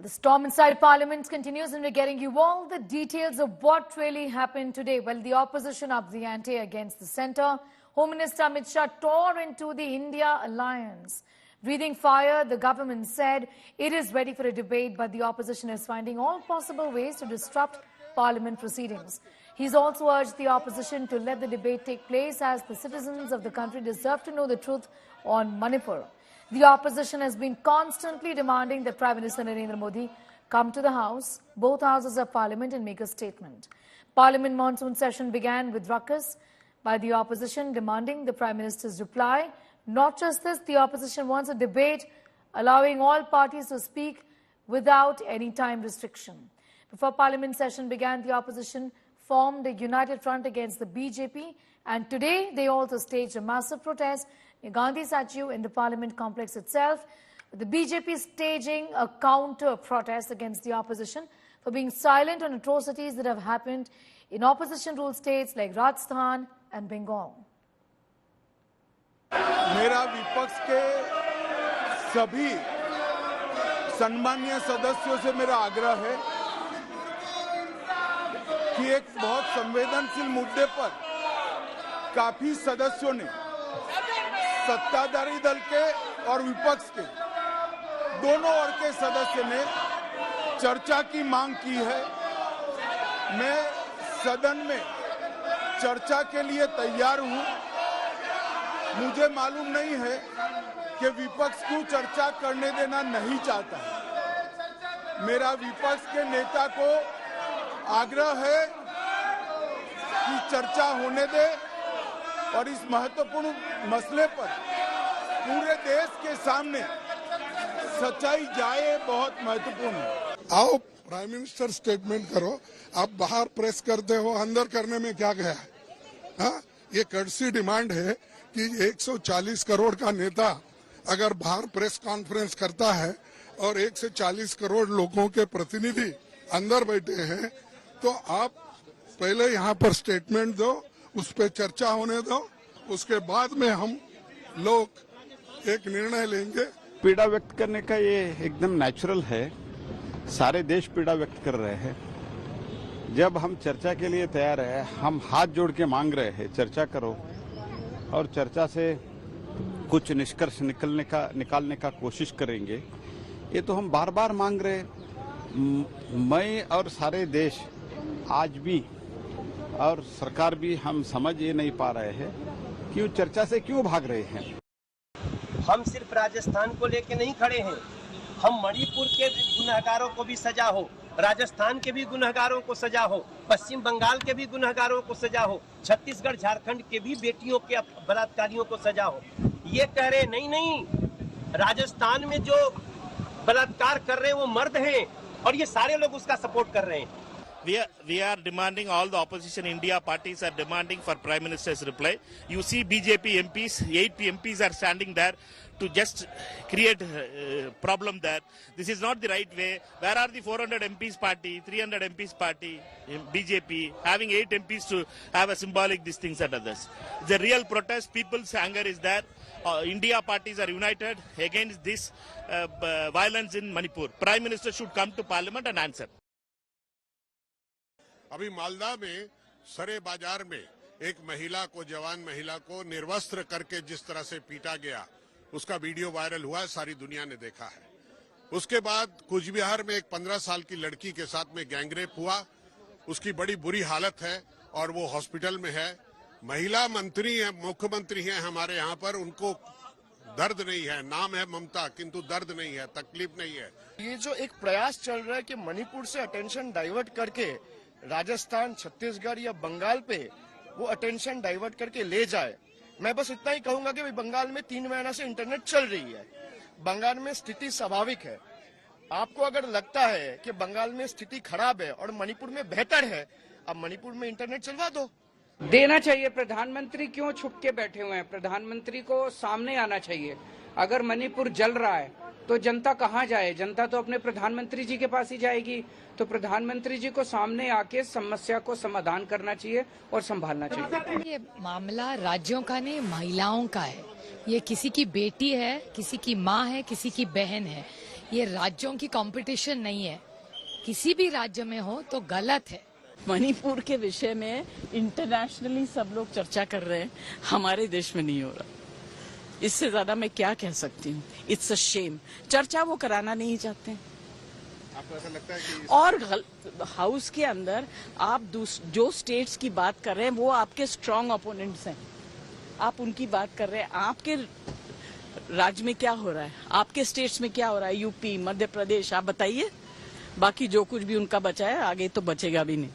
The storm inside Parliament continues, and we're getting you all the details of what really happened today. Well, the opposition upped the ante against the centre. Home Minister Amit Shah tore into the India alliance. Breathing fire, the government said it is ready for a debate, but the opposition is finding all possible ways to disrupt Parliament proceedings. He's also urged the opposition to let the debate take place, as the citizens of the country deserve to know the truth on Manipur. The opposition has been constantly demanding that Prime Minister Narendra Modi come to the House, both houses of Parliament, and make a statement. Parliament monsoon session began with ruckus by the opposition demanding the Prime Minister's reply. Not just this, the opposition wants a debate allowing all parties to speak without any time restriction. Before Parliament session began, the opposition formed a united front against the BJP, and today they also staged a massive protest near Gandhi statue in the Parliament complex itself, with the BJP staging a counter-protest against the opposition for being silent on atrocities that have happened in opposition-ruled states like Rajasthan and Bengal. मेरा विपक्ष के सभी सम्मानीय सदस्यों से मेरा आग्रह है कि एक बहुत संवेदनशील मुद्दे पर काफी सदस्यों ने सत्ताधारी दल के और विपक्ष के दोनों ओर के सदस्य ने चर्चा की मांग की है। मैं सदन में चर्चा के लिए तैयार हूं। मुझे मालूम नहीं है कि विपक्ष क्यों चर्चा करने देना नहीं चाहता है। मेरा विपक्ष के नेता को आग्रह है कि चर्चा होने दे और इस महत्वपूर्ण मसले पर पूरे देश के सामने सच्चाई जाए, बहुत महत्वपूर्ण है। आओ प्राइम मिनिस्टर स्टेटमेंट करो। आप बाहर प्रेस करते हो, अंदर करने में क्या गया है? हाँ, ये कर्टसी डिमांड है कि 140 करोड़ का नेता अगर बाहर प्रेस कॉन्फ्रेंस करता है और 140 करोड़ लोगों के प्रतिनिधि अंदर बैठे हैं, तो आप पहले यहाँ पर स्टेटमेंट दो, उस पर चर्चा होने दो, उसके बाद में हम लोग एक निर्णय लेंगे। पीड़ा व्यक्त करने का ये एकदम नेचुरल है। सारे देश पीड़ा व्यक्त कर रहे हैं। जब हम चर्चा के लिए तैयार है, हम हाथ जोड़ के मांग रहे हैं चर्चा करो, और चर्चा से कुछ निष्कर्ष निकालने का कोशिश करेंगे। ये तो हम बार बार मांग रहे हैं। मैं और सारे देश आज भी और सरकार भी हम समझ ये नहीं पा रहे हैं कि चर्चा से क्यों भाग रहे हैं। हम सिर्फ राजस्थान को लेके नहीं खड़े हैं, हम मणिपुर के गुनहगारों को भी सजा हो, राजस्थान के भी गुनहगारों को सजा हो, पश्चिम बंगाल के भी गुनहगारों को सजा हो, छत्तीसगढ़ झारखंड के भी बेटियों के बलात्कारियों को सजा हो। ये कह रहे नहीं, राजस्थान में जो बलात्कार कर रहे हैं वो मर्द हैं, और ये सारे लोग उसका सपोर्ट कर रहे हैं। We are demanding, all the opposition India parties are demanding for Prime Minister's reply. You see BJP MPs, 8 MPs are standing there to just create problem there. This is not the right way. Where are the 400 MPs party, 300 MPs party, BJP, having 8 MPs to have a symbolic these things and others? The real protest, people's anger is there. India parties are united against this violence in Manipur. Prime Minister should come to Parliament and answer. अभी मालदा में सरे बाजार में एक महिला को, जवान महिला को निर्वस्त्र करके जिस तरह से पीटा गया, उसका वीडियो वायरल हुआ है, सारी दुनिया ने देखा है। उसके बाद कुछ बिहार में एक 15 साल की लड़की के साथ में गैंगरेप हुआ। उसकी बड़ी बुरी हालत है और वो हॉस्पिटल में है। महिला मंत्री है, मुख्यमंत्री है हमारे यहाँ पर, उनको दर्द नहीं है। नाम है ममता, किंतु दर्द नहीं है, तकलीफ नहीं है। ये जो एक प्रयास चल रहा है कि मणिपुर से अटेंशन डाइवर्ट करके राजस्थान, छत्तीसगढ़ या बंगाल पे वो अटेंशन डाइवर्ट करके ले जाए, मैं बस इतना ही कहूंगा कि बंगाल में 3 महीना से इंटरनेट चल रही है। बंगाल में स्थिति स्वाभाविक है। आपको अगर लगता है कि बंगाल में स्थिति खराब है और मणिपुर में बेहतर है, अब मणिपुर में इंटरनेट चलवा दो। देना चाहिए। प्रधानमंत्री क्यों छुप के बैठे हुए हैं? प्रधानमंत्री को सामने आना चाहिए। अगर मणिपुर जल रहा है तो जनता कहाँ जाए? जनता तो अपने प्रधानमंत्री जी के पास ही जाएगी। तो प्रधानमंत्री जी को सामने आके समस्या को समाधान करना चाहिए और संभालना चाहिए। ये मामला राज्यों का नहीं, महिलाओं का है। ये किसी की बेटी है, किसी की माँ है, किसी की बहन है। ये राज्यों की कंपटीशन नहीं है। किसी भी राज्य में हो तो गलत है। मणिपुर के विषय में इंटरनेशनली सब लोग चर्चा कर रहे हैं, हमारे देश में नहीं हो रहा। इससे ज्यादा मैं क्या कह सकती हूँ। It's a shame. चर्चा वो कराना नहीं चाहते हैं। आपको ऐसा लगता है कि और हाउस के अंदर आप जो स्टेट्स की बात कर रहे हैं वो आपके स्ट्रांग ओपोनेंट्स हैं। आप उनकी बात कर रहे हैं। आपके राज्य में क्या हो रहा है, आपके स्टेट्स में क्या हो रहा है, यूपी, मध्य प्रदेश, आप बताइए। बाकी जो कुछ भी उनका बचा है आगे तो बचेगा भी नहीं।